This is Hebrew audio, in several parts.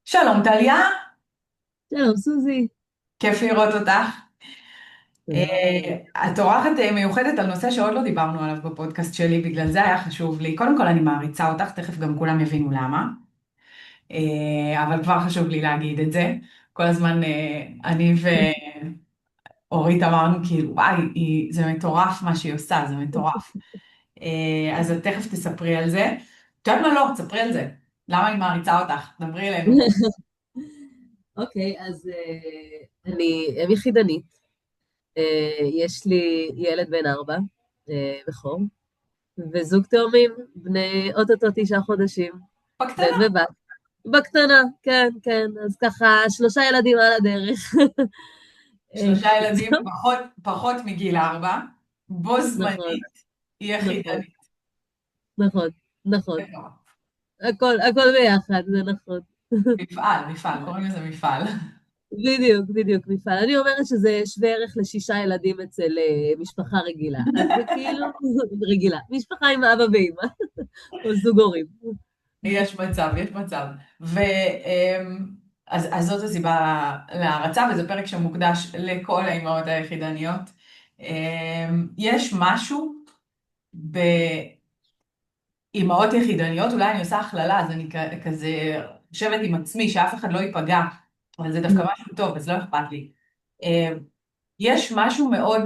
שלום טליה, שלום, סוזי. כיף לראות אותך. תודה רבה. את אורחת מיוחדת על נושא שעוד לא דיברנו עליו בפודקאסט שלי, בגלל זה היה חשוב לי. קודם כל אני מעריצה אותך, תכף גם כולם יבינו למה, אבל כבר חשוב לי להגיד את זה. כל הזמן אני ואורית אמרנו כאילו, וואי, זה מטורף מה שהיא עושה, זה מטורף. אז את תכף תספרי על זה. את יודעת מה? לא, תספרי על זה. למה אני מעריצה אותך? דברי אלינו. אוקיי, אז אני אם יחידנית. יש לי ילד בן 4, בכור, וזוג תאומים, בני אוטוטו 9 חודשים, בן בקטנה. ובת. בקטנה, כן, כן. אז ככה, 3 ילדים על הדרך. שלושה ילדים טוב, פחות מגיל 4, בו נכון, זמנית, היא נכון, יחידנית. נכון, נכון. מטורף. הכל ביחד, זה נכון. מפעל, קוראים לזה מפעל. בדיוק, בדיוק, מפעל. אני אומרת שזה שווה ערך ל6 ילדים אצל משפחה רגילה. אז זה כאילו, רגילה. משפחה עם אבא ואמא, או זוג הורים. יש מצב, יש מצב. אז זאת הסיבה להערצה, וזה פרק שמוקדש לכל האימהות היחידניות. יש משהו באימהות יחידניות, אולי אני עושה הכללה, אז אני כזה חושבת עם עצמי שאף אחד לא ייפגע, אבל זה דווקא משהו טוב, אז לא אכפת לי. יש משהו מאוד,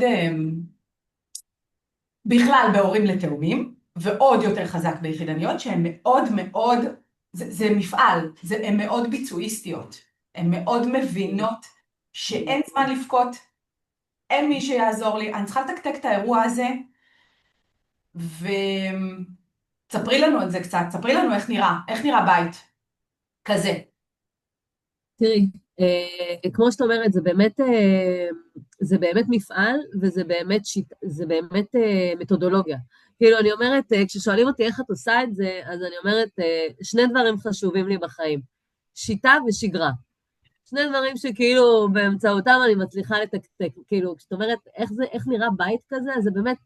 בכלל בהורים לתאומים, ועוד יותר חזק ביחידניות, שהן מאוד מאוד, זה מפעל, הן מאוד ביצועיסטיות, הן מאוד מבינות שאין זמן לבכות, אין מי שיעזור לי, אני צריכה לתקתק את האירוע הזה, וספרי לנו על זה קצת, ספרי לנו איך נראה בית כזה. תראי, כמו שאת אומרת, זה באמת מפעל, וזה באמת, זה באמת מתודולוגיה. כאילו, אני אומרת, כששואלים אותי איך את עושה את זה, אז אני אומרת, שני דברים חשובים לי בחיים, שיטה ושגרה. שני דברים שכאילו באמצעותם אני מצליחה לתקתק, כאילו, כשאת אומרת איך נראה בית כזה, אז זה באמת,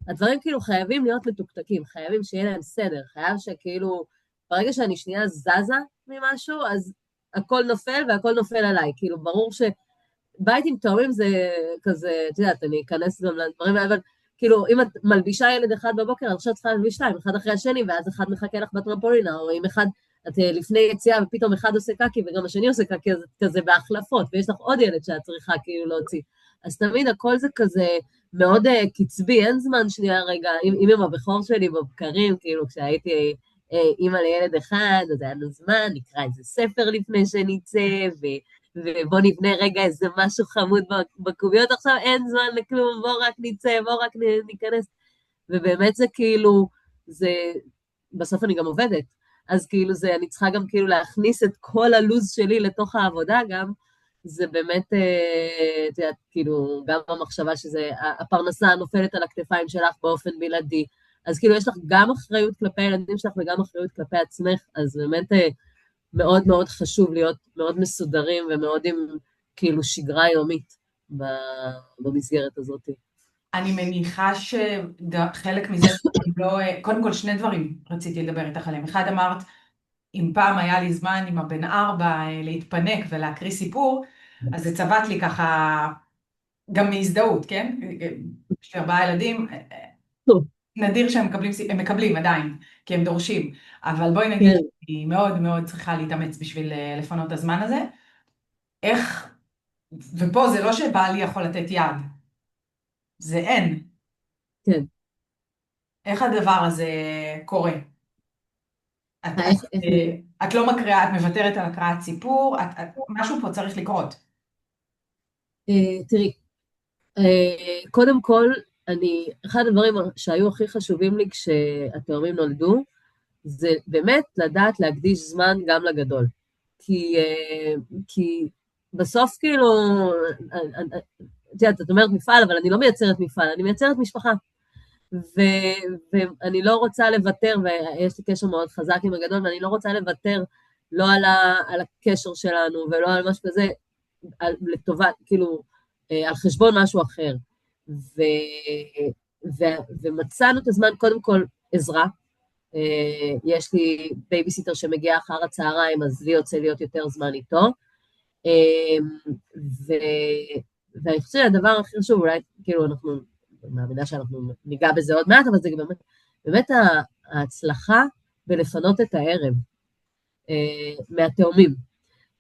הדברים כאילו חייבים להיות מתוקתקים, חייבים שיהיה להם סדר, חייב שכאילו, ברגע שאני שנייה זזה ממשהו, אז הכל נופל והכל נופל עליי, כאילו ברור שבית עם תאומים זה כזה, את יודעת, אני אכנס גם לדברים האלה, אבל כאילו, אם את מלבישה ילד אחד בבוקר, אז עכשיו צריכה להלביש 2, אחד אחרי השני, ואז אחד מחכה לך בטרמפולינה, או אם אחד את לפני יציאה ופתאום אחד עושה קקי וגם השני עושה קקי, אז את כזה בהחלפות, ויש לך עוד ילד שאת צריכה כאילו להוציא. אז תמיד הכל זה כזה מאוד קצבי, אין זמן שנייה רגע, עם הבכור שלי בבקרים, כאילו כשהייתי אימא לילד אחד, אז היה לנו זמן, נקרא איזה ספר לפני שנצא, ובוא נבנה רגע איזה משהו חמוד בקוביות, עכשיו אין זמן לכלום, בוא רק נצא, בוא רק ניכנס. ובאמת זה כאילו, זה, בסוף אני גם עובדת, אז כאילו זה, אני צריכה גם כאילו להכניס את כל הלוז שלי לתוך העבודה גם, זה באמת, את יודעת, כאילו, גם המחשבה שזה, הפרנסה נופלת על הכתפיים שלך באופן בלעדי, אז כאילו יש לך גם אחריות כלפי הילדים שלך וגם אחריות כלפי עצמך, אז באמת מאוד מאוד חשוב להיות מאוד מסודרים ומאוד עם כאילו שגרה יומית במסגרת הזאת. אני מניחה שחלק מזה, לא, קודם כל שני דברים רציתי לדבר איתך עליהם. אחד אמרת, אם פעם היה לי זמן עם הבן 4 להתפנק ולהקריא סיפור, אז זה צבט לי ככה גם מהזדהות, כן? יש לי 4 ילדים, טוב, נדיר שהם מקבלים, הם מקבלים עדיין, כי הם דורשים, אבל בואי נגיד, כן, אני מאוד מאוד צריכה להתאמץ בשביל לפנות את הזמן הזה. איך, ופה זה לא שבעלי יכול לתת יד, זה אין. כן. איך הדבר הזה קורה? את, את, איך את לא מקריאה, את מוותרת על הקראת סיפור, משהו פה צריך לקרות. תראי, קודם כל, אחד הדברים שהיו הכי חשובים לי כשהתאומים נולדו, זה באמת לדעת להקדיש זמן גם לגדול. כי בסוף כאילו, את יודעת, את אומרת מפעל, אבל אני לא מייצרת מפעל, אני מייצרת משפחה. ואני לא רוצה לוותר, ויש לי קשר מאוד חזק עם הגדול, ואני לא רוצה לוותר לא על הקשר שלנו ולא על משהו כזה, לטובת, כאילו, על חשבון משהו אחר. ו, ומצאנו את הזמן, קודם כל, עזרה. יש לי בייביסיטר שמגיע אחר הצהריים, אז לי יוצא להיות יותר זמן איתו. ו... ואני חושבת שהדבר הכי חשוב, אולי כאילו אנחנו, מאמינה שאנחנו ניגע בזה עוד מעט, אבל זה באמת ההצלחה בלפנות את הערב מהתאומים.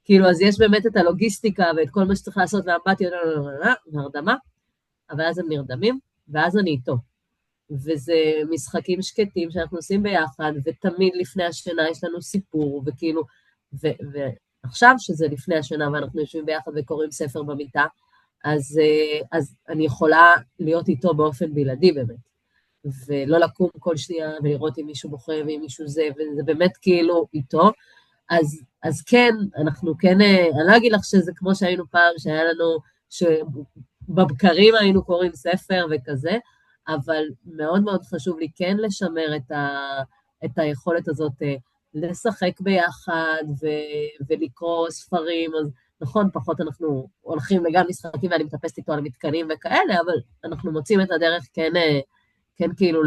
כאילו, אז יש באמת את הלוגיסטיקה ואת כל מה שצריך לעשות, והאמבטיה, והרדמה, אבל אז הם נרדמים, ואז אני איתו. וזה משחקים שקטים שאנחנו עושים ביחד, ותמיד לפני השינה יש לנו סיפור, וכאילו, ועכשיו שזה לפני השינה, ואנחנו יושבים ביחד וקוראים ספר במיטה, אז אני יכולה להיות איתו באופן בלעדי באמת, ולא לקום כל שנייה ולראות אם מישהו בוחר ואם מישהו זה, וזה באמת כאילו איתו. אז כן, אנחנו כן, אני לא אגיד לך שזה כמו שהיינו פעם, שהיה לנו, שבבקרים היינו קוראים ספר וכזה, אבל מאוד מאוד חשוב לי כן לשמר את היכולת הזאת, לשחק ביחד ולקרוא ספרים, אז נכון, פחות אנחנו הולכים לגן משחקים ואני מטפסת איתו על מתקנים וכאלה, אבל אנחנו מוצאים את הדרך כן כאילו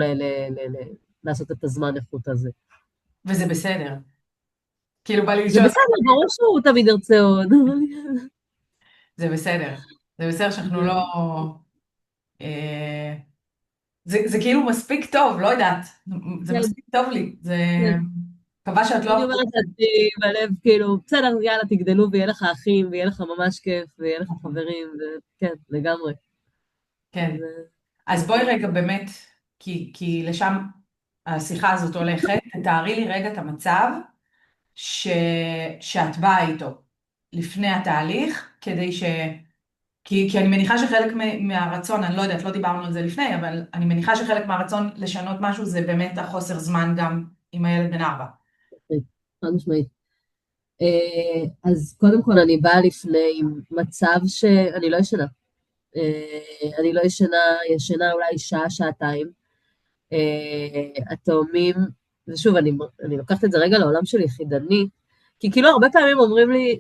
לעשות את הזמן איכות הזה. וזה בסדר. כאילו בא לי זה לשאול... בסדר, ברור שהוא תמיד ירצה עוד. זה בסדר. זה בסדר שאנחנו לא... זה כאילו מספיק טוב, לא יודעת. זה מספיק טוב לי. זה... מקווה שאת לא... אני אומרת לעצמי בלב, כאילו, בסדר, יאללה, תגדלו ויהיה לך אחים, ויהיה לך ממש כיף, ויהיה לך חברים, וכן, לגמרי. כן. אז בואי רגע באמת, כי לשם השיחה הזאת הולכת, תתארי לי רגע את המצב שאת באה איתו לפני התהליך, כדי כי אני מניחה שחלק מהרצון, אני לא יודעת, לא דיברנו על זה לפני, אבל אני מניחה שחלק מהרצון לשנות משהו זה באמת החוסר זמן גם עם הילד בן 4. חד משמעית. אז קודם כל אני באה לפני מצב שאני לא ישנה. אני לא ישנה אולי שעה, שעתיים. התאומים, ושוב, אני לוקחת את זה רגע לעולם של יחידני, כי כאילו הרבה פעמים אומרים לי,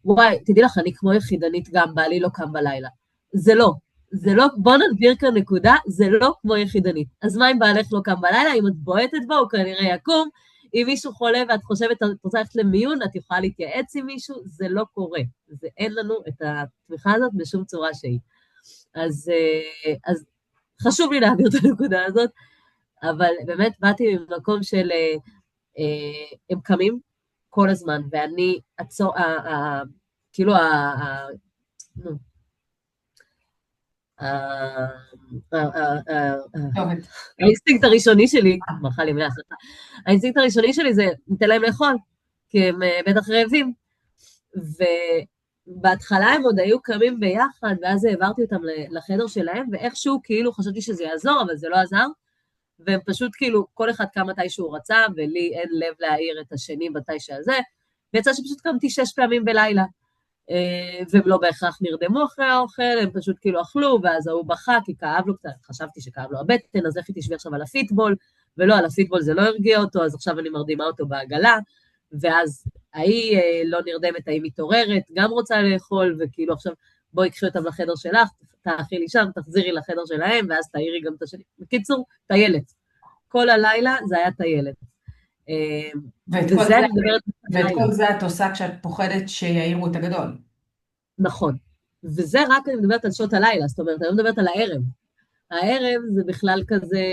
וואי, תדעי לך, אני כמו יחידנית גם, בעלי לא קם בלילה. זה לא, בוא נדביר כאן נקודה, זה לא כמו יחידנית. אז מה אם בעלך לא קם בלילה? אם את בועטת בו, הוא כנראה יקום. אם מישהו חולה ואת חושבת, את רוצה ללכת למיון, את יכולה להתייעץ עם מישהו, זה לא קורה. אין לנו את התמיכה הזאת בשום צורה שהיא. אז חשוב לי להעביר את הנקודה הזאת, אבל באמת באתי ממקום של, הם קמים כל הזמן, ואני כאילו, האינסטינקט הראשוני שלי, האינסטינקט הראשוני שלי זה, ניתן להם לאכול, כי הם בטח רעבים, ובהתחלה הם עוד היו קמים ביחד, ואז העברתי אותם לחדר שלהם, ואיכשהו כאילו חשבתי שזה יעזור, אבל זה לא עזר, והם פשוט כאילו, כל אחד קם מתי שהוא רצה, ולי אין לב להעיר את השני מתי שזה, ויצא שפשוט קמתי 6 פעמים בלילה, והם לא בהכרח נרדמו אחרי האוכל, הם פשוט כאילו אכלו, ואז הוא בכה, כי כאב לו קצת, חשבתי שכאב לו הבטן, אז איך היא תשבי עכשיו על הפיטבול, ולא, על הפיטבול זה לא הרגיע אותו, אז עכשיו אני מרדימה אותו בעגלה, ואז ההיא לא נרדמת, ההיא מתעוררת, גם רוצה לאכול, וכאילו עכשיו בואי קחי אותם לחדר שלך, תאכי לי שם, תחזירי לחדר שלהם, ואז תעירי גם את השני. בקיצור, טיילת. כל הלילה זה היה טיילת. ואת כל זה את עושה כשאת פוחדת שיעירו את הגדול. נכון. וזה רק אני מדברת על שעות הלילה, זאת אומרת, אני לא מדברת על הערב. הערב זה בכלל כזה,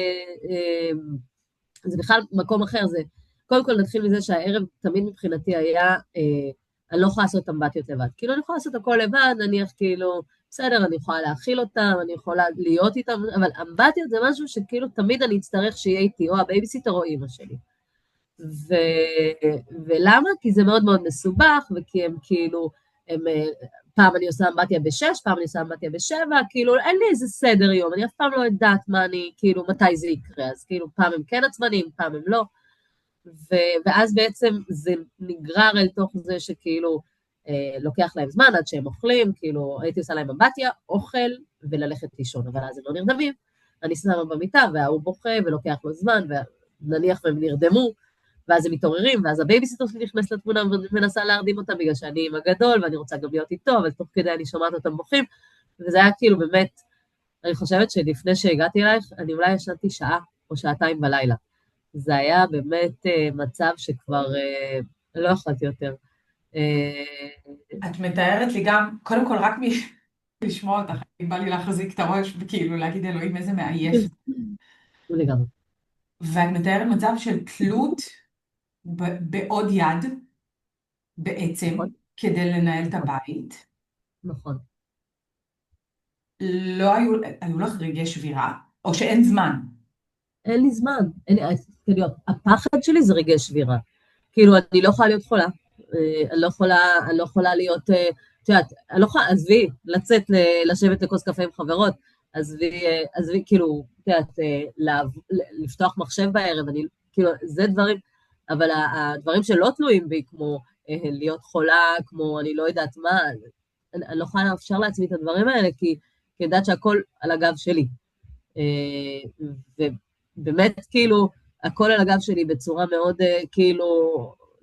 זה בכלל מקום אחר, זה, קודם כל נתחיל מזה שהערב תמיד מבחינתי היה, אני לא יכולה לעשות אמבטיות לבד. כאילו אני יכולה לעשות הכל לבד, נניח כאילו, בסדר, אני יכולה להאכיל אותם, אני יכולה להיות איתם, אבל אמבטיות זה משהו שכאילו תמיד אני אצטרך שיהיה איתי, או הבייביסיטר או אמא שלי. ולמה? כי זה מאוד מאוד מסובך, וכי הם כאילו, פעם אני עושה אמבטיה ב6, פעם אני עושה אמבטיה ב7, כאילו אין לי איזה סדר יום, אני אף פעם לא יודעת מה אני, כאילו מתי זה יקרה, אז כאילו פעם הם כן עצמנים, פעם הם לא, ואז בעצם זה נגרר אל תוך זה שכאילו לוקח להם זמן עד שהם אוכלים, כאילו הייתי עושה להם אמבטיה, אוכל וללכת לישון, אבל אז הם לא נרדמים, אני שמה במיטה והוא בוכה ולוקח לו זמן, ונניח והם נרדמו, ואז הם מתעוררים, ואז הבייביסיטר שלי נכנס לתמונה ומנסה להרדים אותם, בגלל שאני עם הגדול, ואני רוצה גם להיות איתו, אבל תוך כדי אני שומעת אותם בוכים, וזה היה כאילו באמת, אני חושבת שלפני שהגעתי אלייך, אני אולי ישנתי שעה או שעתיים בלילה, זה היה באמת מצב שכבר לא יכולתי יותר. אה, את מתארת לי גם, קודם כל רק לשמוע אותך, בא לי להחזיק את הראש וכאילו להגיד אלוהים איזה מעייף. לגמרי. ואת מתארת מצב של תלות בעוד יד בעצם, נכון, כדי לנהל את נכון, הבית. נכון. לא היו לך רגעי שבירה, או שאין זמן. אין לי זמן. כאילו, הפחד שלי זה רגעי שבירה. כאילו, אני לא יכולה להיות חולה. אני לא יכולה להיות, את יודעת, אני לא יכולה, עזבי, לצאת, לשבת לכוס קפה עם חברות, עזבי, כאילו, את יודעת, לפתוח מחשב בערב, כאילו, זה דברים, אבל הדברים שלא תלויים בי, כמו להיות חולה, כמו אני לא יודעת מה, אני לא יכולה לאפשר לעצמי את הדברים האלה, כי אני יודעת שהכל על הגב שלי. ובאמת, כאילו, הכל על הגב שלי בצורה מאוד, כאילו,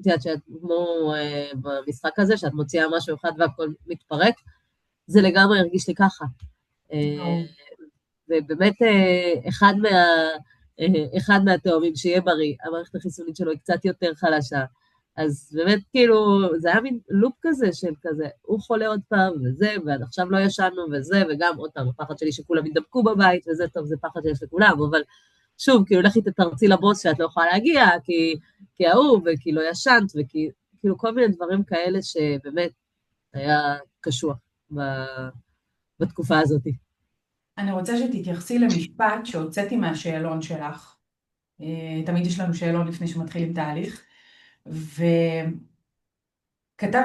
את יודעת, שאת כמו במשחק הזה, שאת מוציאה משהו אחד והכל מתפרק, זה לגמרי הרגיש לי ככה. לא. ובאמת, אחד מהתאומים, שיהיה בריא, המערכת החיסונית שלו היא קצת יותר חלשה. אז באמת, כאילו, זה היה מין לופ כזה של כזה, הוא חולה עוד פעם, וזה, ועד עכשיו לא ישנו, וזה, וגם עוד פעם, הפחד שלי שכולם ידבקו בבית, וזה טוב, זה פחד שיש לכולם, אבל שוב, כאילו, לכי תתרצי לבוס שאת לא יכולה להגיע, כי ההוא, וכי לא ישנת, וכי, כאילו, כל מיני דברים כאלה שבאמת היה קשוח בתקופה הזאת. אני רוצה שתתייחסי למשפט שהוצאתי מהשאלון שלך. תמיד יש לנו שאלון לפני שמתחילים תהליך. וכתבת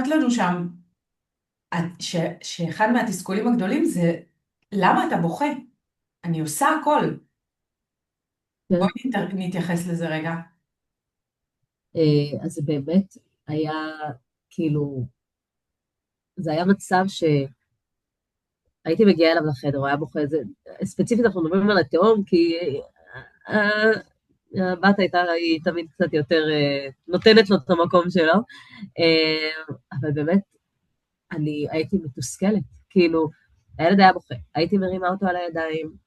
לנו שם שאחד מהתסכולים הגדולים זה למה אתה בוכה? אני עושה הכל. כן? בואי נתייחס לזה רגע. אז זה באמת היה, כאילו, זה היה מצב שהייתי מגיעה אליו לחדר, הוא היה בוכה, ספציפית אנחנו מדברים על התהום, כי אה, הבת היא תמיד קצת יותר נותנת לו את המקום שלו, אבל באמת, אני הייתי מתוסכלת, כאילו, הילד היה בוכה, הייתי מרימה אותו על הידיים,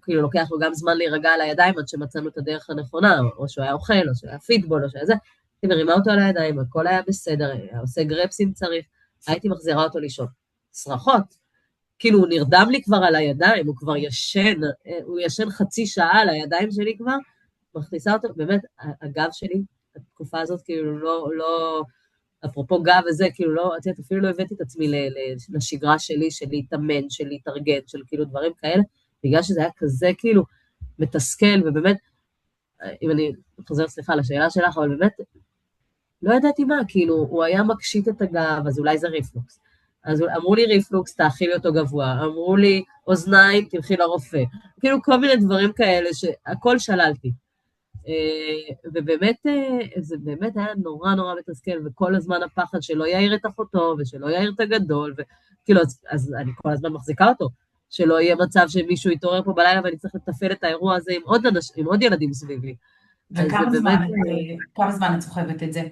כאילו, לוקח לו גם זמן להירגע על הידיים עד שמצאנו את הדרך הנכונה, או שהוא היה אוכל, או שהוא היה פיטבול, או שהיה זה, הייתי מרימה אותו על הידיים, הכל היה בסדר, היה עושה גרפס אם צריך, הייתי מחזירה אותו לישון. צרחות, כאילו הוא נרדם לי כבר על הידיים, הוא כבר ישן, הוא ישן חצי שעה על הידיים שלי כבר, מכניסה אותו, באמת, הגב שלי, התקופה הזאת, כאילו לא, אפרופו גב וזה, כאילו לא, את יודעת, אפילו לא הבאתי את עצמי לשגרה שלי, של להתאמן, של להתארגן, של כאילו דברים כאלה, בגלל שזה היה כזה כאילו מתסכל, ובאמת, אם אני חוזרת סליחה לשאלה שלך, אבל באמת, לא ידעתי מה, כאילו, הוא היה מקשיט את הגב, אז אולי זה ריפלוקס. אז אמרו לי ריפלוקס, תאכילי אותו גבוה, אמרו לי אוזניים, תלכי לרופא. כאילו כל מיני דברים כאלה שהכל שללתי. ובאמת, זה באמת היה נורא נורא מתסכל, וכל הזמן הפחד שלא יעיר את אחותו, ושלא יעיר את הגדול, וכאילו, אז אני כל הזמן מחזיקה אותו, שלא יהיה מצב שמישהו יתעורר פה בלילה ואני צריך לתפעל את האירוע הזה עם עוד ילדים סביבי. אז זה וכמה באמת, זמן, כמה זמן את סוחבת את זה?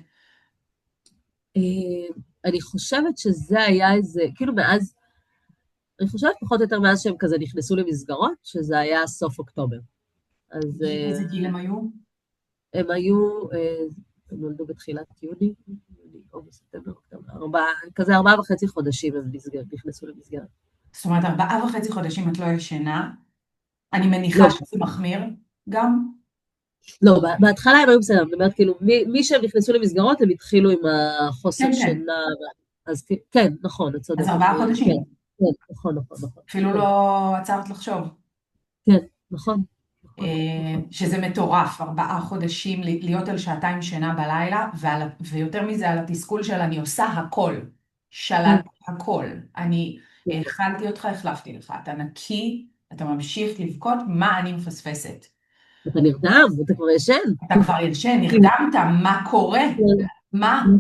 אני חושבת שזה היה איזה, כאילו מאז, אני חושבת פחות או יותר מאז שהם כזה נכנסו למסגרות, שזה היה סוף אוקטובר. אז איזה גיל הם היו? הם היו, הם נולדו בתחילת יוני, אוגוסט, ספטמבר, אוקטובר, כזה 4.5 חודשים הם נכנסו למסגרת. זאת אומרת, 4.5 חודשים את לא ישנה. אני לא, מניחה שזה מחמיר גם. לא, בהתחלה הם היו בסדר, זאת אומרת, כאילו, מי שהם נכנסו למסגרות, הם התחילו עם החוסר כן, כן. שינה, אז כן, נכון, את אז צודקת, 4 חודשים. כן, כן, נכון, נכון, נכון, אפילו כן, לא עצרת לחשוב. כן, נכון, נכון, נכון, שזה מטורף, 4 חודשים להיות על שעתיים שינה בלילה, ויותר מזה על התסכול של אני עושה הכל, כן, שללתי הכל. אני כן. האכלתי אותך, החלפתי לך, אתה נקי, אתה ממשיך לבכות, מה אני מפספסת? אתה נרדם, אתה כבר ישן. אתה כבר ישן, נרדמת, מה קורה? מה? כן,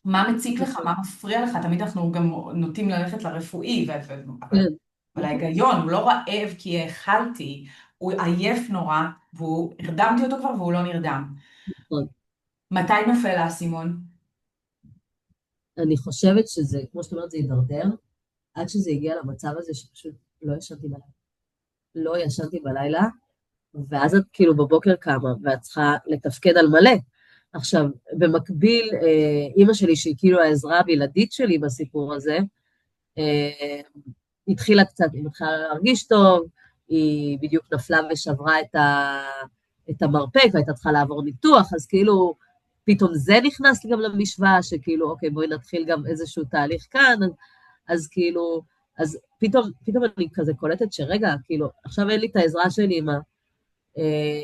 מה מציק לך? נכון, מה מפריע לך? תמיד אנחנו גם נוטים ללכת לרפואי, אבל כן, נכון, ההיגיון, הוא לא רעב כי האכלתי, הוא עייף נורא, הרדמתי אותו כבר והוא לא נרדם. נכון. מתי נופל האסימון? אני חושבת שזה, כמו שאת אומרת, זה הידרדר, עד שזה הגיע למצב הזה שפשוט לא ישנתי בלילה. לא ישנתי בלילה, ואז את כאילו בבוקר קמה, ואת צריכה לתפקד על מלא. עכשיו, במקביל, אימא שלי, שהיא כאילו העזרה הבלעדית שלי בסיפור הזה, אה, התחילה קצת, היא מתחילה להרגיש טוב, היא בדיוק נפלה ושברה את המרפק, והייתה צריכה לעבור ניתוח, אז כאילו, פתאום זה נכנס גם למשוואה, שכאילו, אוקיי, בואי נתחיל גם איזשהו תהליך כאן, אז כאילו, אז פתאום אני כזה קולטת שרגע, כאילו, עכשיו אין לי את העזרה של אמא,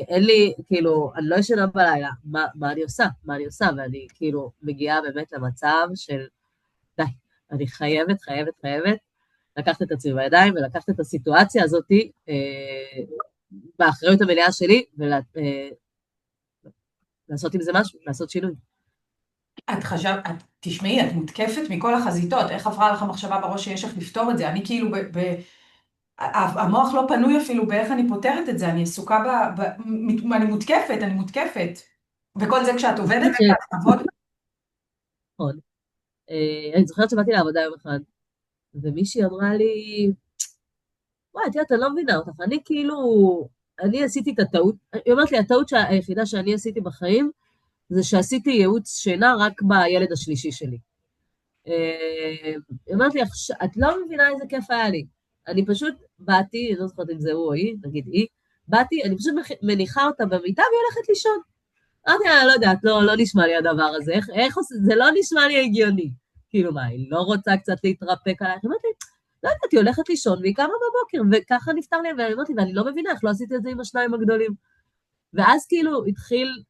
אין לי, כאילו, אני לא ישנה בלילה, מה אני עושה? מה אני עושה? ואני כאילו מגיעה באמת למצב של, די, אני חייבת לקחת את עצמי בידיים ולקחת את הסיטואציה הזאת באחריות המלאה שלי ולעשות עם זה משהו, לעשות שינוי. תשמעי, את מותקפת מכל החזיתות, איך עברה לך מחשבה בראש שיש איך לפתור את זה? אני כאילו, המוח לא פנוי אפילו באיך אני פותרת את זה, אני עסוקה אני מותקפת. וכל זה כשאת עובדת, ואת עבוד. נכון. אני זוכרת שבאתי לעבודה יום אחד, ומישהי אמרה לי, וואי, את יודעת, אני לא מבינה אותך, אני כאילו, אני עשיתי את הטעות, היא אומרת לי, הטעות היחידה שאני עשיתי בחיים, זה שעשיתי ייעוץ שינה רק בילד השלישי שלי. היא אומרת לי, את לא מבינה איזה כיף היה לי. אני פשוט באתי, אני לא זוכרת אם זה הוא או היא, נגיד היא, באתי, אני פשוט מניחה אותה במיטה והיא הולכת לישון. אמרתי, לא יודעת, לא נשמע לי הדבר הזה, איך עושה, זה לא נשמע לי הגיוני. כאילו מה, היא לא רוצה קצת להתרפק עלייך? אמרתי, לא יודעת, היא הולכת לישון והיא קמה בבוקר, וככה נפטר לי, ואמרתי, ואני לא מבינה איך לא עשיתי את זה עם השניים הגדולים. ואז כאילו התחיל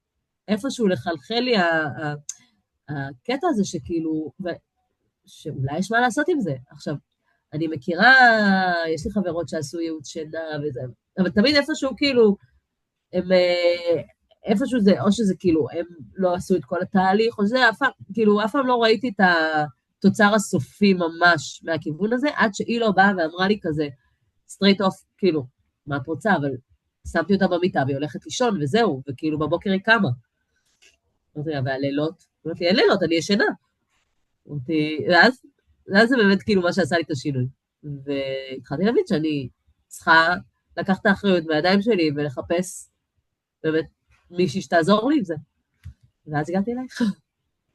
איפשהו לחלחל לי הקטע הזה שכאילו, שאולי יש מה לעשות עם זה. עכשיו, אני מכירה, יש לי חברות שעשו ייעוץ שינה וזה, אבל תמיד איפשהו כאילו, הם, איפשהו זה, או שזה כאילו, הם לא עשו את כל התהליך, או שזה, כאילו, אף פעם לא ראיתי את התוצר הסופי ממש מהכיוון הזה, עד שהיא לא באה ואמרה לי כזה, straight off, כאילו, מה את רוצה, אבל שמתי אותה במיטה והיא הולכת לישון, וזהו, וכאילו בבוקר היא קמה. אמרתי לה, והלילות? אמרתי, אין לילות, אני ישנה. אמרתי, ואז זה באמת כאילו מה שעשה לי את השינוי. והתחלתי להבין שאני צריכה לקחת את האחריות בידיים שלי ולחפש באמת מישהי שתעזור לי עם זה. ואז הגעתי אלייך.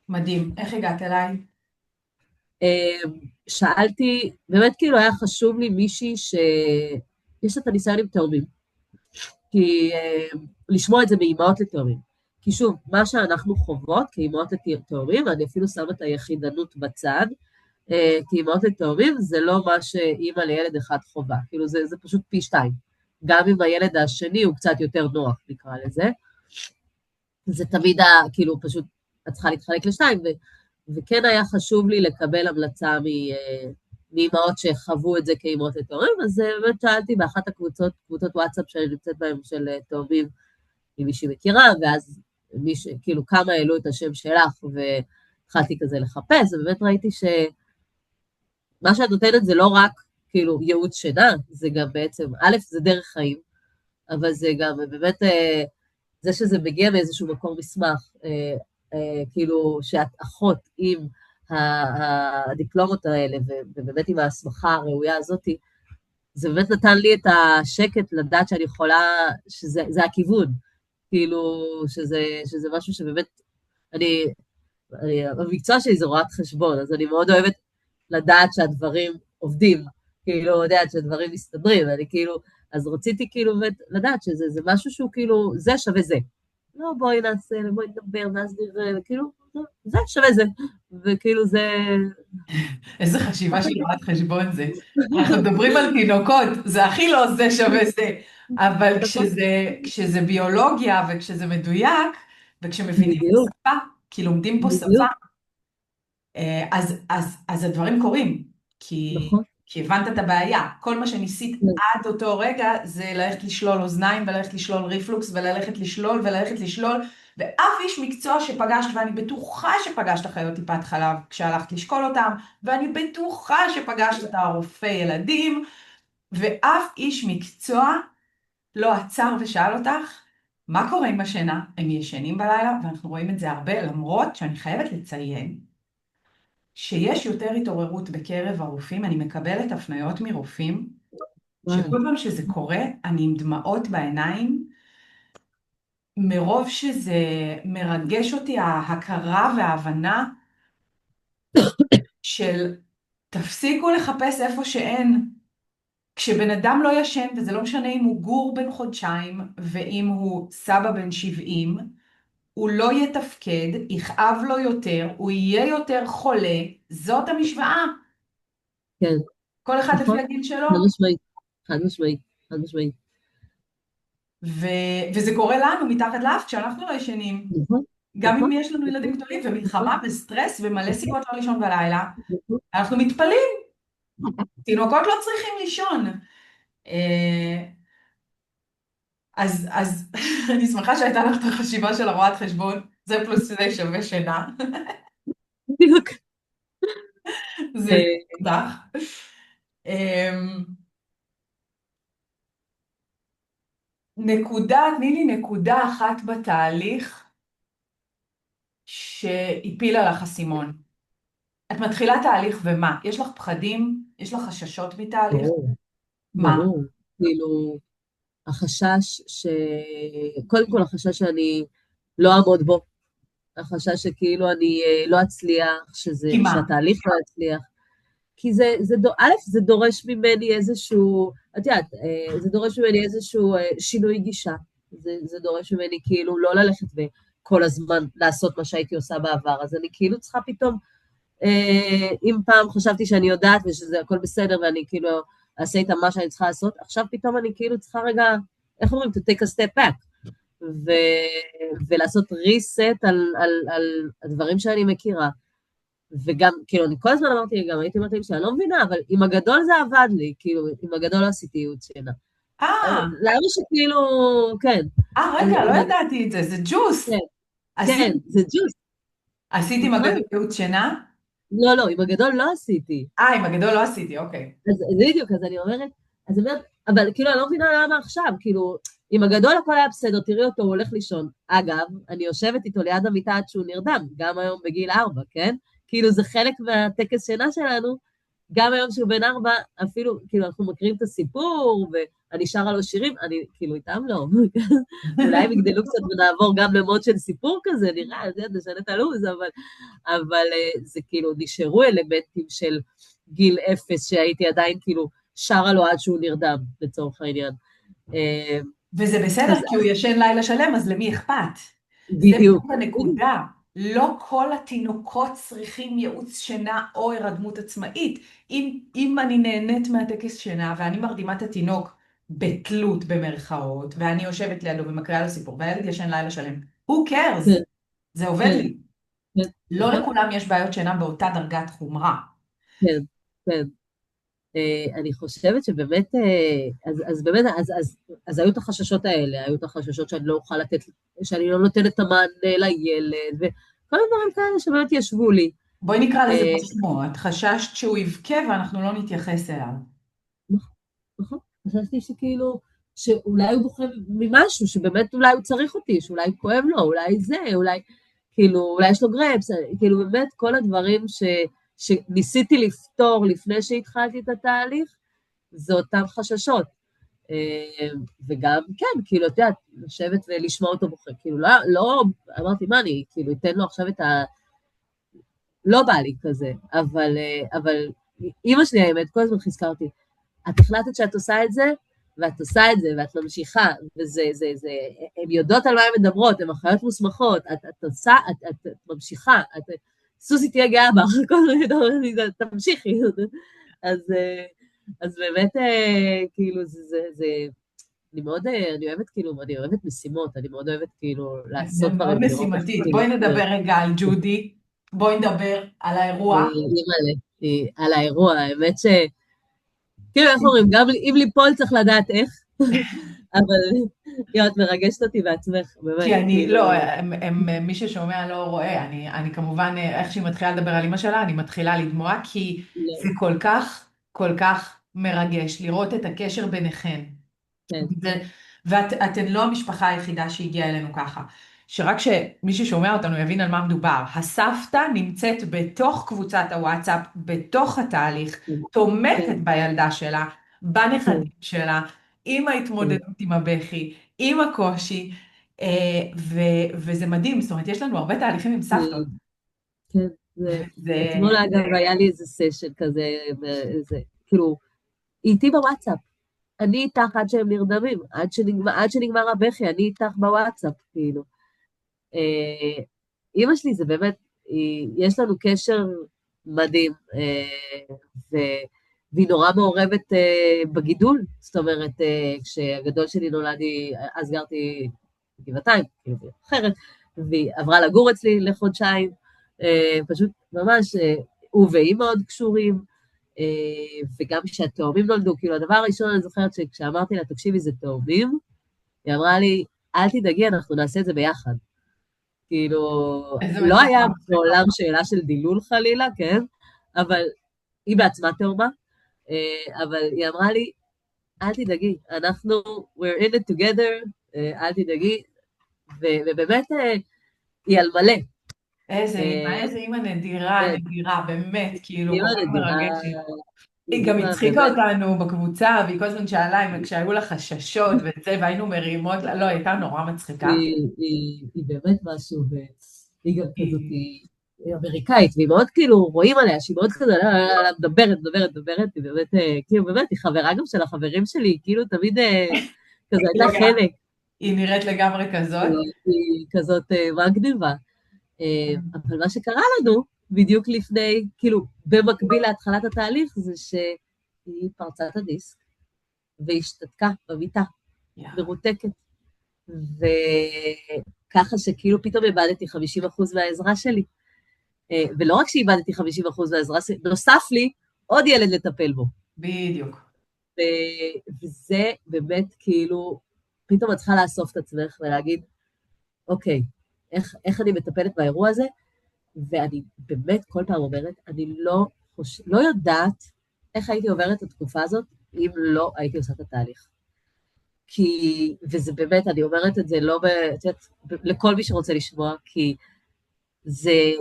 מדהים. איך הגעת אליי? שאלתי, באמת כאילו היה חשוב לי מישהי שיש לה את הניסיון עם תאומים. כי לשמוע את זה מאימהות לתאומים. כי שוב, מה שאנחנו חוות כאימהות לתאומים, ואני אפילו שמה את היחידנות בצד, כאימהות לתאומים זה לא מה שאימא לילד אחד חובה, כאילו זה פשוט פי 2. גם אם הילד השני הוא קצת יותר נוח, נקרא לזה. זה תמיד, כאילו פשוט, את צריכה להתחלק לשתיים, וכן היה חשוב לי לקבל המלצה מאימהות שחוו את זה כאימהות לתאומים, אז באמת שאלתי באחת הקבוצות, קבוצות וואטסאפ שאני נמצאת בהן של תאומים, אם מישהי מכירה, ואז כאילו כמה העלו את השם שלך, והתחלתי כזה לחפש, ובאמת ראיתי מה שאת נותנת זה לא רק כאילו ייעוץ שינה, זה גם בעצם, א', זה דרך חיים, אבל זה גם באמת, זה שזה מגיע מאיזשהו מקור מסמך, כאילו שאת אחות עם הדיפלומות האלה, ובאמת עם ההסמכה הראויה הזאת, זה באמת נתן לי את השקט לדעת שאני יכולה, שזה הכיוון, כאילו שזה משהו שבאמת, המקצוע שלי זה רואת חשבון, אז אני מאוד אוהבת לדעת שהדברים עובדים, כאילו, יודעת שהדברים מסתדרים, אני כאילו, אז רציתי כאילו באמת לדעת שזה משהו שהוא כאילו, זה שווה זה. לא, בואי נעשה, בואי נדבר, ואז נראה, וכאילו, זה שווה זה. וכאילו זה... איזה חשיבה של רואת חשבון זה. אנחנו מדברים על תינוקות, זה הכי לא זה שווה זה. אבל כשזה ביולוגיה וכשזה מדויק, וכשמבינים את בדיוק, השפה, כי לומדים פה שפה, בדיוק, אז הדברים קורים, נכון. כי הבנת את הבעיה. כל מה שניסית עד אותו רגע זה ללכת לשלול אוזניים וללכת לשלול ריפלוקס וללכת לשלול וללכת לשלול, ואף איש מקצוע שפגשת, ואני בטוחה שפגשת אחיות טיפת חלב כשהלכת לשקול אותם, ואני בטוחה שפגשת את הרופא ילדים, ואף איש מקצוע לא עצר ושאל אותך, מה קורה עם השינה? הם ישנים בלילה, ואנחנו רואים את זה הרבה, למרות שאני חייבת לציין, שיש יותר התעוררות בקרב הרופאים, אני מקבלת הפניות מרופאים, וואלה. שכל פעם שזה קורה, אני עם דמעות בעיניים, מרוב שזה מרגש אותי, ההכרה וההבנה של תפסיקו לחפש איפה שאין. כשבן אדם לא ישן, וזה לא משנה אם הוא גור בן חודשיים, ואם הוא סבא בן 70, הוא לא יתפקד, יכאב לו יותר, הוא יהיה יותר חולה, זאת המשוואה. כן, כל אחד לפי נכון, הגיל שלו. חד משמעית, חד משמעית, חד משמעית. ו... וזה קורה לנו מתחת לאף כשאנחנו לא ישנים. נכון, גם אם נכון, יש לנו ילדים נכון, גדולים נכון, ומלחמה וסטרס ומלא נכון, סיבות לא לישון בלילה, נכון. אנחנו מתפלאים. תינוקות לא צריכים לישון. אה, אז אני שמחה שהייתה לך את החשיבה של הרואת חשבון, זה פלוס זה שווה שינה, בדיוק. זה אה, בטח. אמ, תני לי נקודה אחת בתהליך שהפילה לך אסימון. את מתחילה תהליך ומה? יש לך פחדים? יש לך חששות מתהליך? ברור, מה? ברור. כאילו, החשש קודם כל החשש שאני לא אעמוד בו, החשש שכאילו אני לא אצליח, כי מה? שהתהליך לא יצליח, כי א', זה דורש ממני איזשהו, את יודעת, זה דורש ממני איזשהו שינוי גישה, זה דורש ממני כאילו לא ללכת וכל הזמן לעשות מה שהייתי עושה בעבר, אז אני כאילו צריכה פתאום, אם פעם חשבתי שאני יודעת ושזה הכל בסדר ואני כאילו אעשה איתם מה שאני צריכה לעשות, עכשיו פתאום אני כאילו צריכה רגע, איך אומרים, to take a step back, ו, ולעשות reset על הדברים שאני מכירה. וגם, כאילו, אני כל הזמן אמרתי, גם הייתי אומרת לי שאני לא מבינה, אבל עם הגדול זה עבד לי, כאילו, עם הגדול לא עשיתי ייעוץ שינה. אה, למה שכאילו, כן. אז רגע, לא ידעתי את זה, זה ג'וס. כן, עשית, כן, זה ג'וס, עשית עם נכון? הגדול ייעוץ שינה? לא, לא, עם הגדול לא עשיתי. עם הגדול לא עשיתי, אוקיי. אז בדיוק, אז אני אומרת, אבל כאילו, אני לא מבינה למה עכשיו, כאילו, עם הגדול הכל היה בסדר, תראי אותו, הוא הולך לישון. אגב, אני יושבת איתו ליד המיטה עד שהוא נרדם, גם היום בגיל 4, כן? כאילו, זה חלק מהטקס שינה שלנו, גם היום שהוא בן 4, אפילו, כאילו, אנחנו מכירים את הסיפור, ואני שרה לו שירים, אני, כאילו, איתם לא. אולי הם יגדלו קצת ונעבור גם למוד של סיפור כזה, נראה, זה נשנה את הלו"ז, אבל זה כאילו, נשארו אלמנטים של גיל 0, שהייתי עדיין כאילו שרה לו עד שהוא נרדם, לצורך העניין. אה, וזה בסדר, אז כי הוא ישן לילה שלם, אז למי אכפת? זה בדיוק, בדיוק הנקודה. לא כל התינוקות צריכים ייעוץ שינה או הירדמות עצמאית. אם אני נהנית מהטקס שינה ואני מרדימה את התינוק בתלות במרכאות, ואני יושבת לידו ומקריאה לו סיפור, והילד ישן לילה שלם, who cares? כן, זה עובד כן, לי. כן, לא נכון, לכולם יש בעיות שינה באותה דרגת חומרה. כן, כן. אני חושבת שבאמת, אז באמת, אז היו את החששות האלה, היו את החששות שאני לא אוכל לתת, שאני לא נותנת את המענה לילד, וכל הדברים כאלה שבאמת ישבו לי. בואי נקרא לזה אה, בשמו, את חששת שהוא יבכה ואנחנו לא נתייחס אליו. נכון, נכון. חשבתי שכאילו, שאולי הוא בוחר ממשהו, שבאמת אולי הוא צריך אותי, שאולי כואב לו, אולי זה, אולי, כאילו, אולי יש לו גרפס, כאילו באמת כל הדברים שניסיתי לפתור לפני שהתחלתי את התהליך, זה אותם חששות. וגם, כן, כאילו, את יודעת, לשבת ולשמוע אותו בוחר, כאילו, לא, אמרתי, מה אני, כאילו, אתן לו עכשיו את ה... לא בא לי כזה, אבל אימא שלי, האמת, כל הזמן חיזקה אותי, את החלטת שאת עושה את זה, ואת עושה את זה, ואת ממשיכה, הן יודעות על מה הן מדברות, הן אחיות מוסמכות, את עושה, את ממשיכה, סוסי תהיה גאה בך, כל הזמן אומרת לי, תמשיכי. אז באמת, כאילו, אני מאוד, אני אוהבת, כאילו, אני אוהבת משימות, אני מאוד אוהבת, כאילו, זה לעשות מאוד דברים ולראות איך, משימתית. כאילו, בואי נדבר רגע על ג'ודי. בואי נדבר על האירוע. אימא'לה, על האירוע, האמת כאילו, איך אומרים, גם אם ליפול צריך לדעת איך, אבל את מרגשת אותי בעצמך, באמת, כי אני, כאילו, לא, מי ששומע לא רואה. אני כמובן, איך שהיא מתחילה לדבר על אמא שלה, אני מתחילה לדמוע, כי לא, זה כל כך, כל כך מרגש לראות את הקשר ביניכן. כן, ואתן לא המשפחה היחידה שהגיעה אלינו ככה. שרק שמי ששומע אותנו יבין על מה מדובר. הסבתא נמצאת בתוך קבוצת הוואטסאפ, בתוך התהליך, כן, תומכת כן, בילדה שלה, כן, בנכדים שלה, עם כן, ההתמודדות עם הבכי, עם הקושי. וזה מדהים, זאת אומרת, יש לנו הרבה תהליכים עם סבתות. כן, כן, זה, אתמול אגב היה לי איזה סשן כזה, איזה, כאילו, איתי בוואטסאפ, אני איתך עד שהם נרדמים, עד שנגמר הבכי, אני איתך בוואטסאפ, כאילו. אימא שלי זה באמת, יש לנו קשר מדהים, ו- והיא נורא מעורבת בגידול, זאת אומרת, כשהגדול שלי נולד, אז גרתי בגבעתיים, כאילו אחרת, והיא עברה לגור אצלי לחודשיים, פשוט ממש, הוא והיא מאוד קשורים, וגם כשהתאומים נולדו, כאילו הדבר הראשון אני זוכרת שכשאמרתי לה, תקשיבי, זה תאומים, היא אמרה לי, אל תדאגי, אנחנו נעשה את זה ביחד. כאילו, איזה לא היה מצוקה. בעולם שאלה של דילול חלילה, כן? אבל היא בעצמה תאומה, אבל היא אמרה לי, אל תדאגי, אנחנו, we're in it together, אל תדאגי, ובאמת היא על מלא. איזה אימא, אה, איזה אימא נדירה, כן, נדירה, באמת, כאילו, כל אימא כך נדירה, מרגשת. היא גם אימא הצחיקה באמת, אותנו בקבוצה, והיא כל הזמן שאלה אם כשהיו לה חששות וזה, והיינו מרימות לה, לא, היא הייתה נורא מצחיקה. היא באמת משהו, והיא גם כזאת, היא- היא אמריקאית, והיא מאוד כאילו, רואים עליה שהיא מאוד כזה, מדברת, מדברת, מדברת, היא באמת, כאילו באמת, היא חברה גם של החברים שלי, כאילו תמיד כזה הייתה לגמרי. חלק, היא נראית לגמרי כזאת. היא כזאת מגניבה. אבל מה שקרה לנו, בדיוק לפני, כאילו, במקביל להתחלת התהליך, זה שהיא פרצה את הדיסק, והשתתקה במיטה, יואו. מרותקת. וככה שכאילו פתאום איבדתי 50% מהעזרה שלי. ולא רק שאיבדתי 50% מהעזרה שלי, נוסף לי עוד ילד לטפל בו. בדיוק. וזה באמת כאילו, פתאום את צריכה לאסוף את עצמך ולהגיד, אוקיי, איך אני מטפלת באירוע הזה? ואני באמת כל פעם אומרת, אני לא יודעת איך הייתי עוברת את התקופה הזאת אם לא הייתי עושה את התהליך. כי, וזה באמת, אני אומרת את זה לא, את יודעת, לכל מי שרוצה לשמוע, כי זה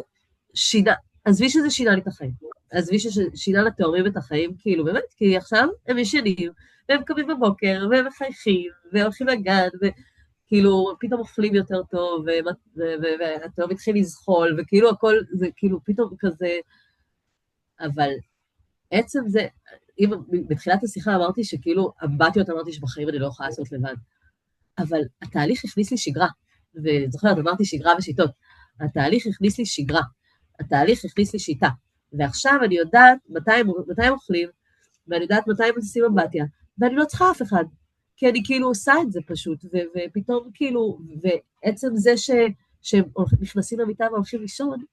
שינה, עזבי שזה שינה לי את החיים, עזבי ששינה לתאומים את החיים, כאילו באמת, כי עכשיו הם ישנים, והם קמים בבוקר, והם מחייכים, והולכים לגן, וכאילו פתאום אוכלים יותר טוב, והתאום התחיל לזחול, וכאילו הכל, זה כאילו פתאום כזה, אבל עצם זה, אם בתחילת השיחה אמרתי שכאילו, אמבטיות אמרתי שבחיים אני לא יכולה לעשות לבד. אבל התהליך הכניס לי שגרה, וזוכרת, אמרתי שגרה ושיטות, התהליך הכניס לי שגרה, התהליך הכניס לי שיטה, ועכשיו אני יודעת מתי הם אוכלים, ואני יודעת מתי הם עושים אמבטיה, ואני לא צריכה אף אחד, כי אני כאילו עושה את זה פשוט, ופתאום כאילו, ועצם זה שהם נכנסים למיטה והולכים לישון,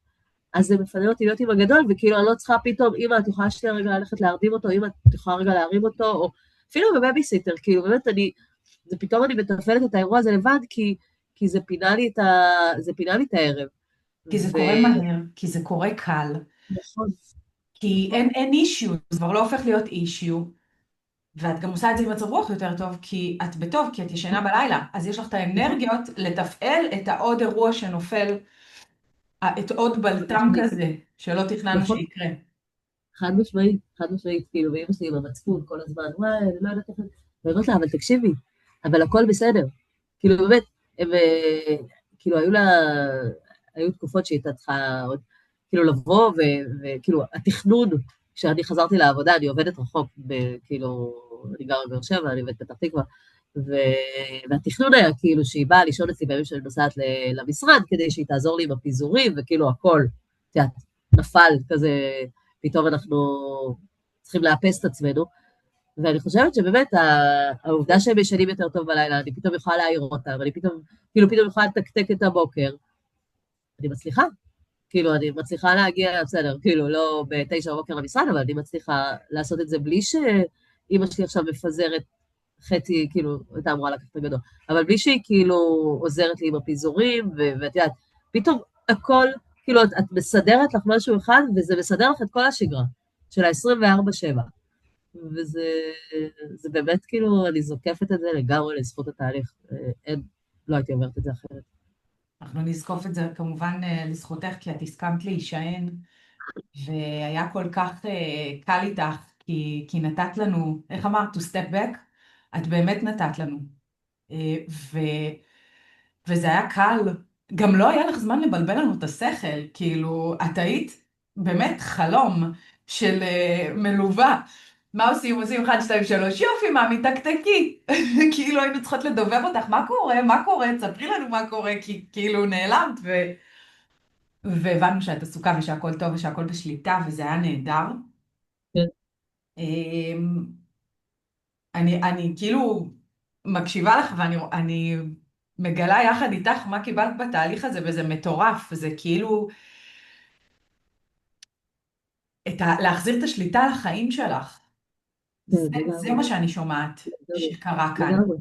אז זה מפנה אותי להיות עם הגדול, וכאילו אני לא צריכה פתאום, אמא, את יכולה שנייה רגע ללכת להרדים אותו, אמא, את יכולה רגע להרים אותו, או אפילו בבייביסיטר, כאילו באמת זה פתאום אני מתפעלת את האירוע הזה לבד, כי זה פינה לי את הערב. כי זה קורה מהר, כי זה קורה קל, נכון, כי נכון. אין אישיו, זה כבר לא הופך להיות אישיו, ואת גם עושה את זה עם מצב רוח יותר טוב, כי את בטוב, כי את ישנה בלילה, אז יש לך את נכון. האנרגיות לתפעל את העוד אירוע שנופל, את עוד בלטם כזה, שלא תכננו נכון, שיקרה. חד משמעית, כאילו, ואמא שלי עם המצפון כל הזמן, וואי, אני לא יודעת איך... ואני אומרת לה, אבל תקשיבי, אבל הכל בסדר. כאילו, באמת, הם, כאילו, היו תקופות שהיא הייתה צריכה עוד, כאילו, לבוא, וכאילו, התכנון, כשאני חזרתי לעבודה, אני עובדת רחוק, כאילו, אני גרה בבאר שבע, אני עובדת בפתח תקווה, והתכנון היה כאילו שהיא באה לישון אצלי בימים שאני נוסעת למשרד, כדי שהיא תעזור לי עם הפיזורים, וכאילו הכל, את יודעת, נפל כזה, פתאום אנחנו צריכים לאפס את עצמנו, ואני חושבת שבאמת העובדה שהם ישנים יותר טוב בלילה, אני פתאום יכולה להעיר אותם, אני פתאום יכולה לתקתק את הבוקר, אני מצליחה, כאילו אני מצליחה להגיע, בסדר, כאילו לא ב9 בבוקר למשרד, אבל אני מצליחה לעשות את זה בלי שאימא שלי עכשיו מפזרת חצי, כאילו, הייתה אמורה לקחת את הגדול, אבל בלי שהיא כאילו עוזרת לי עם הפיזורים, ואת יודעת, פתאום הכל, כאילו את מסדרת לך משהו אחד, וזה מסדר לך את כל השגרה של ה-24/7. וזה באמת כאילו, אני זוקפת את זה לגמרי לזכות התהליך. לא הייתי אומרת את זה אחרת. אנחנו נזקוף את זה כמובן לזכותך, כי את הסכמת להישען, והיה כל כך קל איתך, כי נתת לנו, איך אמרת, to step back? את באמת נתת לנו. וזה היה קל. גם לא היה לך זמן לבלבל לנו את השכל, כאילו, את היית באמת חלום של מלווה. מה עושים? עושים 1, 2, 3, יופי, מאמי, תקתקי. כאילו היינו צריכות לדובב אותך, מה קורה? מה קורה? תספרי לנו מה קורה, כי כאילו נעלמת, והבנו שאת עסוקה ושהכל טוב ושהכל בשליטה, וזה היה נהדר. כן, אמ, אני כאילו מקשיבה לך ואני מגלה יחד איתך מה קיבלת בתהליך הזה, וזה מטורף, זה כאילו להחזיר את השליטה על החיים שלך. כן, זה לגמרי, מה שאני שומעת לגמרי, שקרה כאן. לגמרי,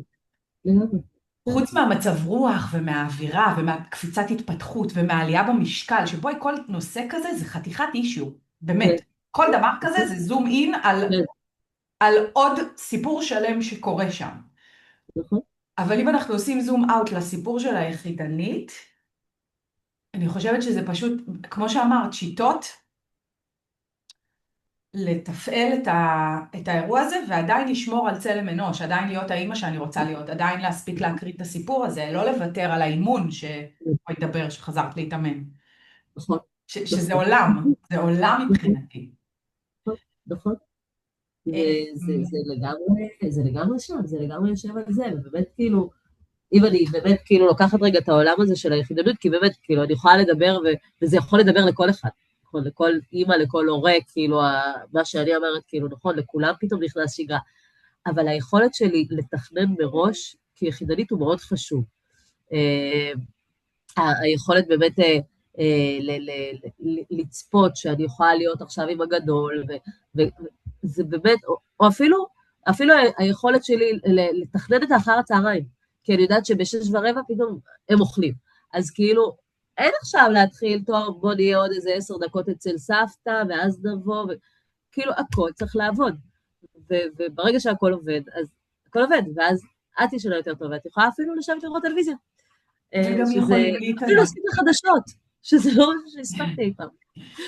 לגמרי. כן, חוץ מהמצב רוח ומהאווירה ומהקפיצת התפתחות ומהעלייה במשקל, שבואי כל נושא כזה זה חתיכת אישיו, כן, באמת. כל דבר כזה נכון, זה זום אין כן, על עוד סיפור שלם שקורה שם. נכון, אבל אם אנחנו עושים זום אאוט לסיפור של היחידנית, אני חושבת שזה פשוט, כמו שאמרת, שיטות לתפעל את האירוע הזה ועדיין לשמור על צלם אנוש, עדיין להיות האימא שאני רוצה להיות, עדיין להספיק להקריא את הסיפור הזה, לא לוותר על האימון שבואי נדבר, שחזרת להתאמן. נכון, שזה נכון, עולם, זה עולם נכון, מבחינתי. נכון, נכון. אה, זה לגמרי שם, זה לגמרי יושב על זה, ובאמת כאילו, אם אני באמת כאילו לוקחת רגע את העולם הזה של היחידנות, כי באמת, כאילו, אני יכולה לדבר, וזה יכול לדבר לכל אחד, נכון, לכל אימא, לכל הורה, כאילו, מה שאני אומרת, כאילו, נכון, לכולם פתאום נכנס שגרה, אבל היכולת שלי לתכנן מראש, כיחידנית הוא מאוד חשוב. אה, היכולת באמת לצפות שאני יכולה להיות עכשיו עם הגדול, וזה באמת, או אפילו היכולת שלי לתכנן את האחר הצהריים, כי אני יודעת ב6:15 פתאום הם אוכלים. אז כאילו, אין עכשיו להתחיל, טוב, בוא נהיה עוד איזה 10 דקות אצל סבתא, ואז נבוא, כאילו הכל צריך לעבוד. וברגע שהכל עובד, אז הכל עובד, ואז את ישנה יותר טוב, ואת יכולה אפילו לשבת לראות טלוויזיה. וגם שזה, יכולים אפילו להתענות. להספיק לחדשות, שזה לא משהו שהספקתי אי פעם.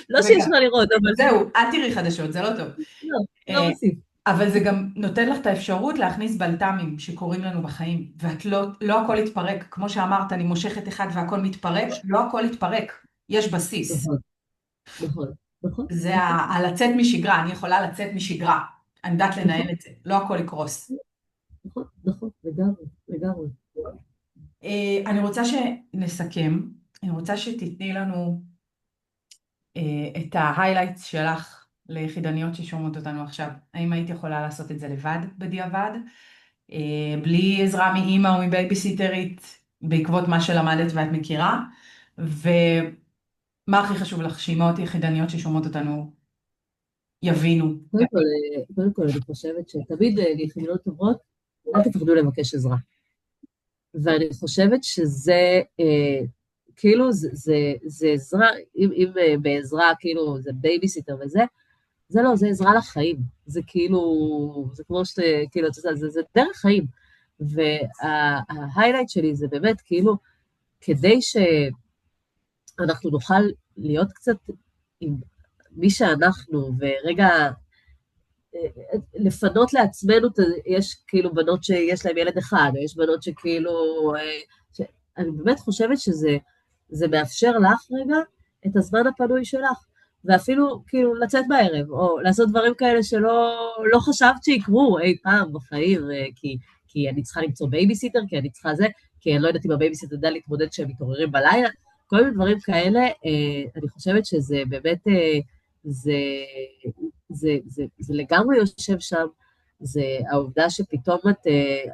לא שיש וגם, מה לראות, אבל זהו, אל תראי חדשות, זה לא טוב. לא, לא אה, מוסיף. אבל זה גם נותן לך את האפשרות להכניס בלת"מים שקורים לנו בחיים, ואת לא הכל יתפרק. כמו שאמרת, אני מושכת אחד והכל מתפרק, לא הכל יתפרק, יש בסיס. נכון, נכון, נכון, זה נכון, לצאת משגרה, אני יכולה לצאת משגרה. אני יודעת נכון, לנהל את זה, לא הכל יקרוס. נכון, נכון, לגמרי, לגמרי. אני רוצה שנסכם, אני רוצה שתתני לנו את ההיילייטס שלך ליחידניות ששומעות אותנו עכשיו. האם היית יכולה לעשות את זה לבד בדיעבד? בלי עזרה מאימא או מבייביסיטרית, בעקבות מה שלמדת ואת מכירה? ומה הכי חשוב לך שאימהות יחידניות ששומעות אותנו יבינו? קודם כל, אני חושבת שתמיד ליחידות טובות, אל תפחדו לבקש עזרה. ואני חושבת שזה, כאילו, זה עזרה, אם בעזרה, כאילו, זה בייביסיטר וזה, זה לא, זה עזרה לחיים. זה כאילו, זה כמו שאתה, כאילו, אתה יודע, זה דרך חיים. וההיילייט שלי זה באמת, כאילו, כדי שאנחנו נוכל להיות קצת עם מי שאנחנו, ורגע, לפנות לעצמנו, יש כאילו בנות שיש להן ילד אחד, או יש בנות שכאילו, אני באמת חושבת שזה מאפשר לך רגע את הזמן הפנוי שלך, ואפילו כאילו לצאת בערב, או לעשות דברים כאלה שלא חשבת שיקרו אי פעם בחיים, כי אני צריכה למצוא בייביסיטר, כי אני צריכה זה, כי אני לא יודעת אם הבייביסיטר יודע להתמודד כשהם מתעוררים בלילה, כל מיני דברים כאלה, אני חושבת שזה באמת, זה, זה לגמרי יושב שם, זה העובדה שפתאום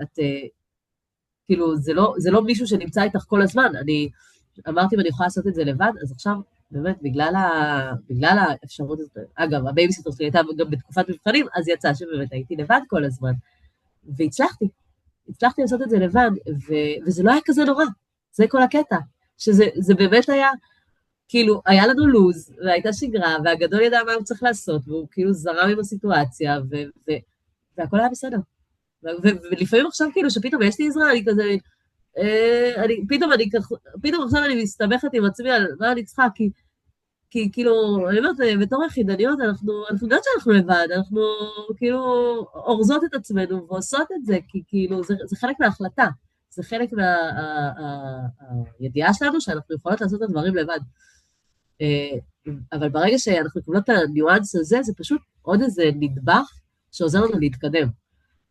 את כאילו, זה לא מישהו שנמצא איתך כל הזמן, אני אמרתי אם אני יכולה לעשות את זה לבד, אז עכשיו, באמת, בגלל האפשרות הזאת, אגב, הבייביסיטר שלי הייתה גם בתקופת מבחנים, אז יצא שבאמת הייתי לבד כל הזמן, והצלחתי לעשות את זה לבד, וזה לא היה כזה נורא, זה כל הקטע, שזה באמת היה, כאילו, היה לנו לוז, והייתה שגרה, והגדול ידע מה הוא צריך לעשות, והוא כאילו זרם עם הסיטואציה, והכל היה בסדר. ולפעמים עכשיו, כאילו, שפתאום יש לי עזרה, אני כזה, פתאום עכשיו אני מסתבכת עם עצמי על מה אני צריכה, כי כאילו, אני אומרת, בתור יחידניות, אנחנו יודעות שאנחנו לבד, אנחנו כאילו אורזות את עצמנו ועושות את זה, כי כאילו, זה חלק מההחלטה. זה חלק מהידיעה שלנו שאנחנו יכולות לעשות את הדברים לבד. אה, אבל ברגע שאנחנו מקבלות את הניואנס הזה, זה פשוט עוד איזה נדבך שעוזר לנו להתקדם.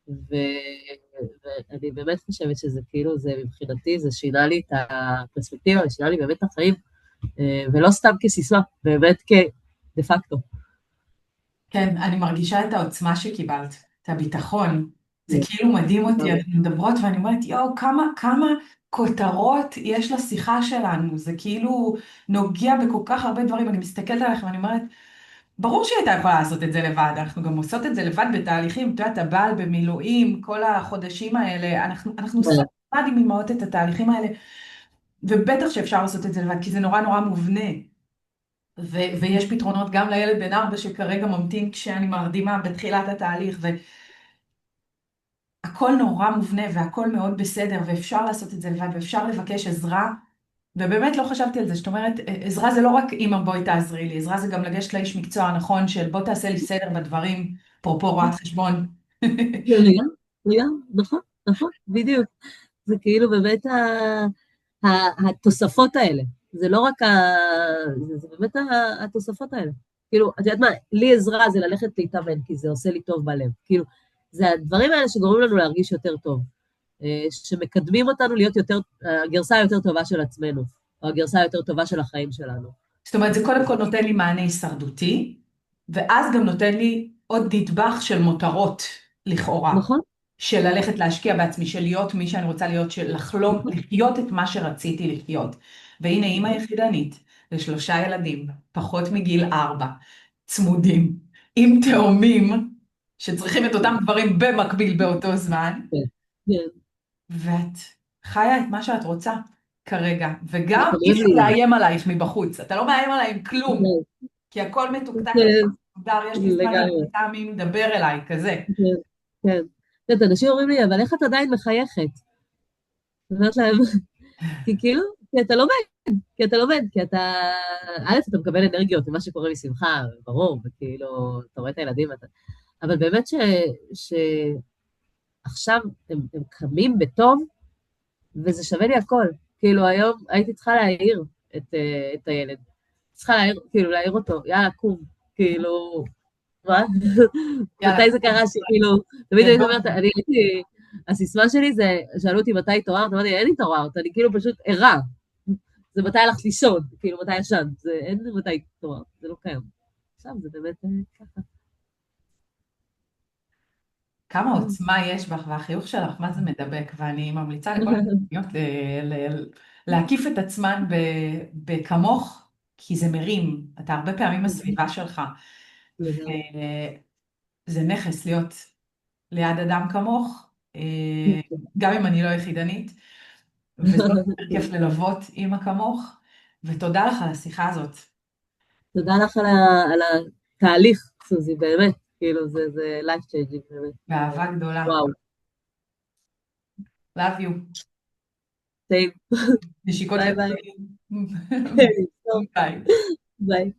ואני באמת חושבת שזה כאילו, זה מבחינתי, זה שינה לי את הפרספקטיבה, זה שינה לי באמת את החיים, ולא סתם כסיסמה, באמת כדה פקטו. כן, אני מרגישה את העוצמה שקיבלת, את הביטחון. זה כן, כאילו מדהים אותי, לגמרי. אנחנו מדברות ואני אומרת, יואו, כמה כותרות יש לשיחה שלנו. זה כאילו נוגע בכל כך הרבה דברים. אני מסתכלת עליך ואני אומרת, ברור שהיא הייתה יכולה לעשות את זה לבד, אנחנו גם עושות את זה לבד בתהליכים. את יודעת, הבעל במילואים, כל החודשים האלה, אנחנו עושות כן, לבד עם אמהות את התהליכים האלה, ובטח שאפשר לעשות את זה לבד, כי זה נורא נורא מובנה. ויש פתרונות גם לילד בן 4 שכרגע ממתין כשאני מרדימה בתחילת התהליך, והכל נורא מובנה והכל מאוד בסדר, ואפשר לעשות את זה לבד, ואפשר לבקש עזרה, ובאמת לא חשבתי על זה, זאת אומרת, עזרה זה לא רק אמא בואי תעזרי לי, עזרה זה גם לגשת לאיש מקצוע הנכון של בוא תעשה לי סדר בדברים, אפרופו רואת חשבון. נכון, נכון, בדיוק. זה כאילו באמת התוספות האלה. זה לא רק זה באמת התוספות האלה. כאילו, את יודעת מה, לי עזרה זה ללכת להתאמן, כי זה עושה לי טוב בלב. כאילו, זה הדברים האלה שגורמים לנו להרגיש יותר טוב. שמקדמים אותנו להיות יותר, הגרסה היותר טובה של עצמנו, או הגרסה היותר טובה של החיים שלנו. זאת אומרת, זה קודם כל נותן לי מענה הישרדותי, ואז גם נותן לי עוד נדבך של מותרות, לכאורה. נכון? של ללכת להשקיע בעצמי, של להיות מי שאני רוצה להיות, של לחלום, נכון, לחיות את מה שרציתי לחיות. והנה אימא נכון. יחידנית, ל3 ילדים, פחות מגיל 4, צמודים, עם תאומים, שצריכים את אותם דברים במקביל באותו זמן, כן, כן. ואת חיה את מה שאת רוצה כרגע, וגם אי אומרים אפשר לי, לאיים עלייך מבחוץ, אתה לא מאיים עליי עם כלום, כן, כי הכל מתוקתק, כן, הכל מסודר, יש לי זמן לגמרי. לבריתה, מי מדבר אליי, כזה. כן, כן. את יודעת, אנשים אומרים לי, אבל איך את עדיין מחייכת? אני אומרת להם, כי כאילו, כי אתה לומד, כי אתה לומד, כי אתה, א', אתה מקבל אנרגיות ממה שקורה משמחה, ברור, וכאילו, אתה רואה את הילדים, אבל באמת שעכשיו הם קמים בטוב, וזה שווה לי הכל. כאילו, היום הייתי צריכה להעיר את הילד. צריכה להעיר, כאילו, להעיר אותו, יאללה, קום. כאילו, מה? יאללה, מתי זה קרה שכאילו, תמיד כן, הייתי בוא. אומרת, אני הייתי, הסיסמה שלי זה, שאלו אותי מתי התעוררת, אמרתי, אין התעוררת, אני כאילו פשוט ערה. זה מתי הלכת לישון, כאילו מתי ישנת, אין מתי התעוררת, זה לא קיים. עכשיו זה באמת ככה. כמה עוצמה יש בך, והחיוך שלך, מה זה מדבק, ואני ממליצה לכל המקומיות להקיף את עצמן בכמוך, כי זה מרים, אתה הרבה פעמים הסביבה שלך, וזה נכס להיות ליד אדם כמוך, גם אם אני לא יחידנית, וזה יותר כיף ללוות אימא כמוך, ותודה לך על השיחה הזאת, תודה לך על התהליך, סוזי, באמת, כאילו זה life changing, באמת. באהבה גדולה. וואו, Love you. סיים, נשיקות ביי ביי. לצדדים. טוב, ביי. ביי.